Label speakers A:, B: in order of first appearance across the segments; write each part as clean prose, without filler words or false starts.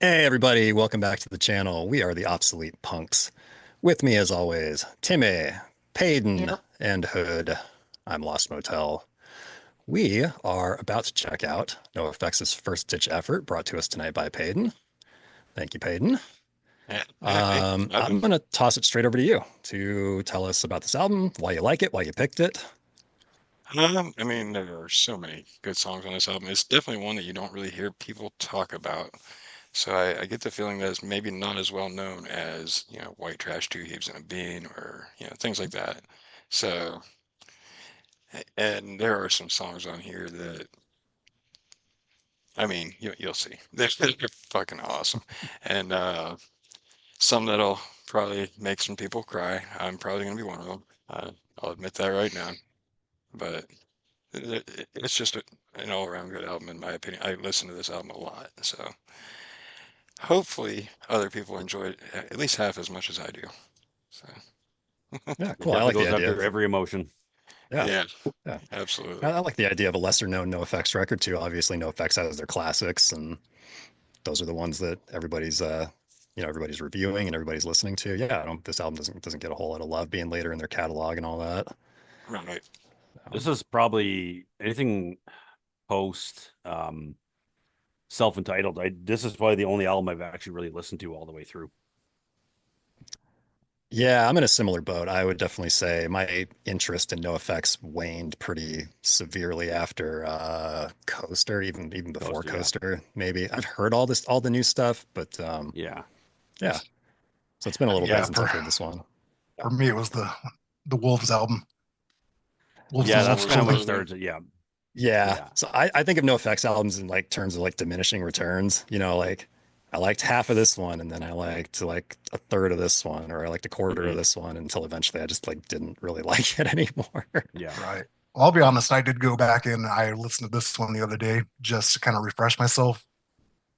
A: Hey everybody, welcome back to the channel. We are the Obsolete Punks. With me as always, Timmy, Payton,
B: Yep.
A: and Hood. I'm Lost Motel. We are about to check out NoFX's first ditch effort brought to us tonight by Payton. Thank you, Payton.
B: Hey,
A: I'm gonna toss it straight over to you to tell us about this album, why you like it, why you picked it.
B: I mean, there are so many good songs on this album. It's definitely one that you don't really hear people talk about. So I get the feeling that it's maybe not as well known as, White Trash, Two Heaves and a Bean, or, things like that. So, and there are some songs on here that, I mean, you'll see. They're fucking awesome. And some that'll probably make some people cry. I'm probably gonna be one of them. I'll admit that right now. But it's just an all-around good album in my opinion. I listen to this album a lot, so hopefully other people enjoy it at least half as much as I do. So
A: Yeah,
C: It
A: cool. I
C: definitely
A: like the
C: goes
A: idea
C: after
A: of,
C: every emotion.
A: yeah,
B: yeah,
A: yeah. I,
B: absolutely.
A: I like the idea of a lesser known NoFX record too. Obviously, NoFX has their classics, and those are the ones that everybody's reviewing and everybody's listening to. Yeah, I don't this album doesn't get a whole lot of love being later in their catalog and all that.
B: Right.
C: This is probably anything post self-entitled. This is probably the only album I've actually really listened to all the way through.
A: Yeah, I'm in a similar boat. I would definitely say my interest in NoFX waned pretty severely after Coaster, even before
C: Coaster, yeah.
A: Coaster, maybe. I've heard all the new stuff, but
C: Yeah.
A: yeah. So it's been a little bit
B: Yeah.
D: Yeah,
A: since
D: for
A: I've heard this one.
D: for me it was the Wolves album, Wolves
C: Yeah,
D: and Wolf
C: that's kind of what
D: Clothing.
B: Absolutely.
C: starts it. Yeah.
A: Yeah.
C: Yeah.
A: So I think of NoFX albums in like terms of like diminishing returns. Like I liked half of this one and then I liked like a third of this one, or I liked a quarter of
C: Hmm.
A: this one until eventually I just like didn't really like it anymore.
C: Yeah.
D: Right. Well, I'll be honest, I did go back and I listened to this one the other day just to kind of refresh myself.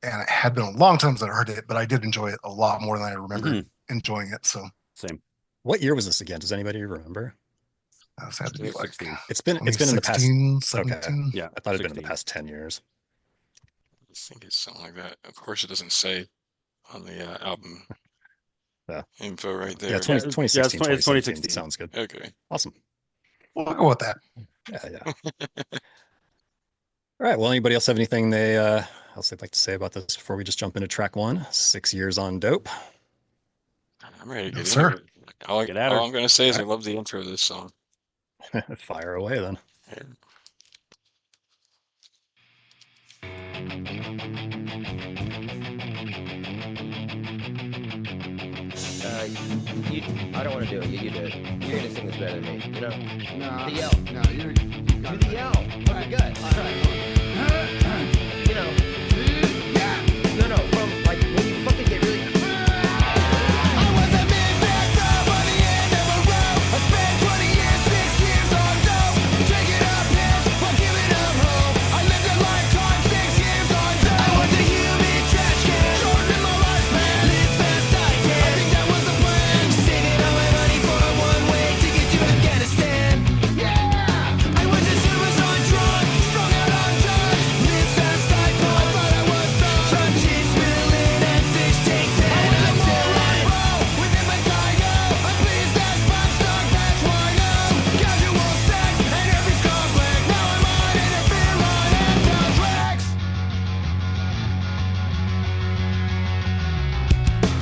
D: And it had been a long time since I heard it, but I did enjoy it a lot more than I remembered
C: Hmm.
D: enjoying it. So
C: Same.
A: What year was this again? Does anybody remember?
D: this had to be like
C: 16.
A: It's been in the past.
D: 2016,
A: Okay.
D: 17.
C: Yeah.
A: I thought it'd been in the
C: 16.
A: past 10 years.
B: I think it's something like that. Of course, it doesn't say on the album
A: Yeah.
B: info right
A: Yeah,
B: there.
A: 20,
C: Yeah, it's
A: 2016,
C: 20, it's
A: 2017
C: 2016.
A: sounds good.
B: Okay.
A: Awesome.
D: We'll go with that.
A: Yeah, yeah. All right. Well, anybody else have anything else they'd like to say about this before we just jump into track one? 6 years on dope.
B: I'm ready to
D: No,
B: get into
D: sir.
B: it. All,
C: Get at
B: all
C: her.
B: I'm gonna say
A: All
B: is I
A: right.
B: love the intro of this song.
A: Fire away then.
B: Yeah.
E: Uh, you, I don't want to do it. You do it. You're gonna sing this better than me. You know?
F: No,
E: The yell.
F: no, you got
E: Do the yell. From the gut. You know?
F: Yeah.
E: No, from like when you fucking get really.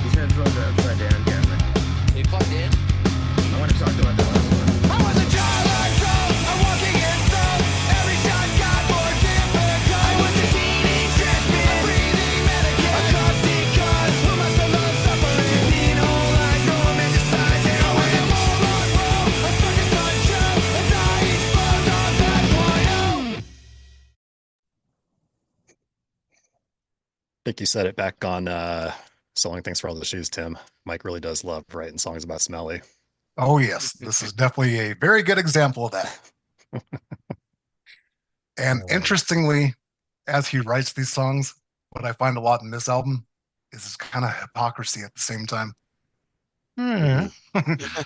E: These headphones are upside down, Cameron. They plugged in? I want to talk about the last one.
A: I think you said it back on Selling Things for All the Shoes, Tim. Mike really does love writing songs about smelly.
D: Oh, yes. This is definitely a very good example of that. And interestingly, as he writes these songs, what I find a lot in this album is his kind of hypocrisy at the same time.
C: Mhm.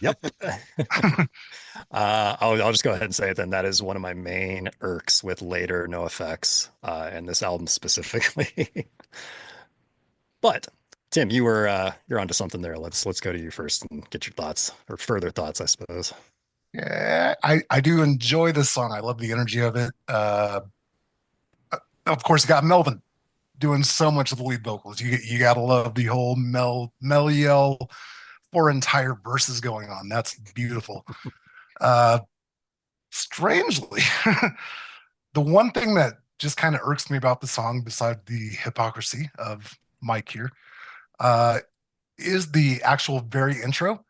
A: Yep. I'll just go ahead and say it then. That is one of my main irks with later NoFX and this album specifically. But Tim, you're onto something there. Let's go to you first and get your thoughts or further thoughts, I suppose.
D: Yeah, I do enjoy this song. I love the energy of it. Of course, you got Melvin doing so much of the lead vocals. You gotta love the whole Mel yell for entire verses going on. That's beautiful. Uh, Strangely, the one thing that just kind of irks me about the song, beside the hypocrisy of Mike here, uh, is the actual very intro.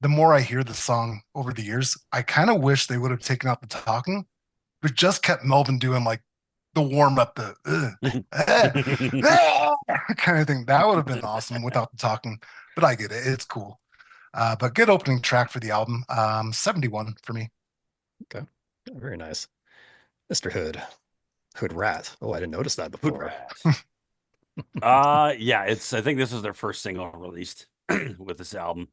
D: The more I hear the song over the years, I kind of wish they would have taken out the talking, but just kept Melvin doing like the warm up, the kind of thing. That would have been awesome without the talking, but I get it. It's cool. But good opening track for the album. 71 for me.
A: Okay. Very nice. Mr. Hood Rat. Oh, I didn't notice that
C: Hood
A: before.
C: Rat. Yeah, I think this is their first single released with this album.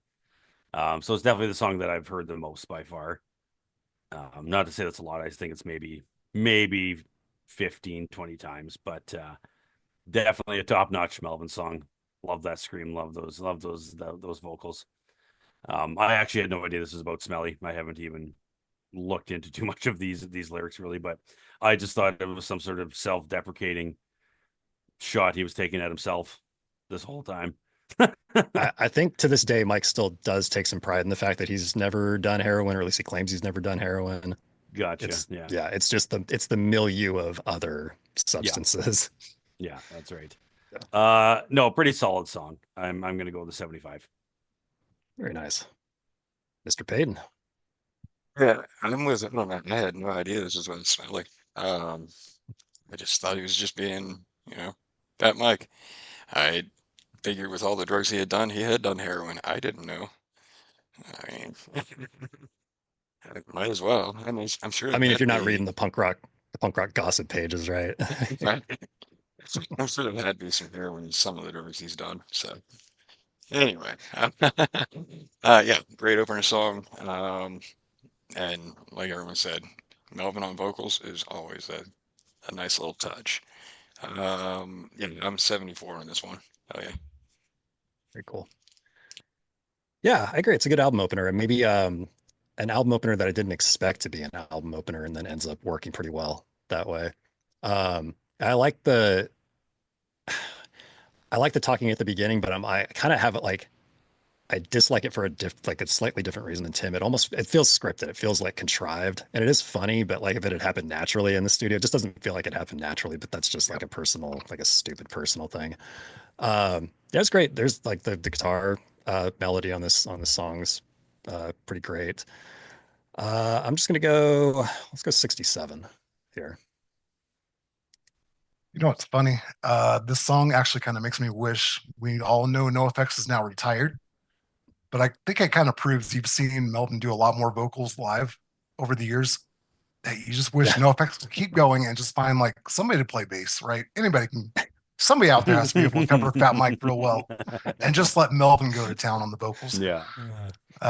C: So it's definitely the song that I've heard the most by far. Not to say that's a lot. I think it's maybe 15, 20 times, but definitely a top-notch Melvin song. Love that scream. Love those vocals. I actually had no idea this was about Smelly. I haven't even looked into too much of these lyrics really, but I just thought it was some sort of self-deprecating shot he was taking at himself this whole time.
A: I think to this day, Mike still does take some pride in the fact that he's never done heroin, or at least he claims he's never done heroin.
C: Gotcha.
A: Yeah, it's just the milieu of other substances.
C: Yeah, that's right. No, pretty solid song. I'm gonna go with the 75.
A: Very nice. Mr. Payton.
B: Yeah, I'm with it on that. I had no idea this is what it smelled like. I just thought he was just being, Fat Mike. I figured with all the drugs he had done heroin. I didn't know. I mean, I might as well. I'm sure.
A: I mean, if you're not
B: be-
A: reading the punk rock gossip pages, right?
B: I'm sure there had to be some heroin in some of the drugs he's done. So anyway, yeah, great opener song. And like everyone said, Melvin on vocals is always a nice little touch. Yeah, I'm 74 on this one. Oh yeah.
A: Very cool. Yeah, I agree. It's a good album opener, and maybe an album opener that I didn't expect to be an album opener, and then ends up working pretty well that way. I like the talking at the beginning, but I kind of have it like I dislike it for a slightly different reason than Tim. It feels scripted. It feels like contrived, and it is funny, but like if it had happened naturally in the studio, it just doesn't feel like it happened naturally. But that's just like a stupid personal thing. Yeah, it's great. There's like the guitar melody on this song's pretty great. I'm just gonna let's go 67 here.
D: You know what's funny? This song actually kind of makes me wish we all know NoFX is now retired, but I think it kind of proves you've seen Melvin do a lot more vocals live over the years. That you just wish NoFX could keep going and just find like somebody to play bass, right? Somebody out there has to be able to cover Fat Mike real well, and just let Melvin go to town on the vocals.
C: Yeah.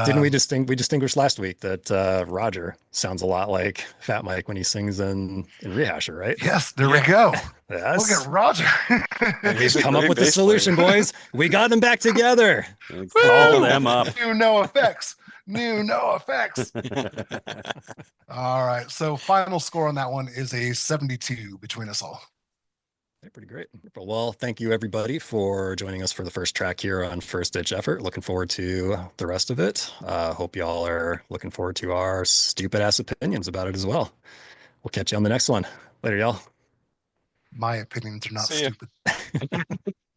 A: Didn't we distinguish last week that Roger sounds a lot like Fat Mike when he sings in Rehasher, right?
D: Yes, there we go.
A: Yes.
D: Look at Roger.
A: We've come up with the solution, boys. We got them back together.
C: Call them up.
D: New NoFX. New NoFX. All right. So final score on that one is a 72 between us all.
A: Pretty great. Well, thank you everybody for joining us for the first track here on First Ditch Effort. Looking forward to the rest of it. Hope y'all are looking forward to our stupid ass opinions about it as well. We'll catch you on the next one. Later, y'all.
D: My opinions are not
B: See ya.
D: stupid.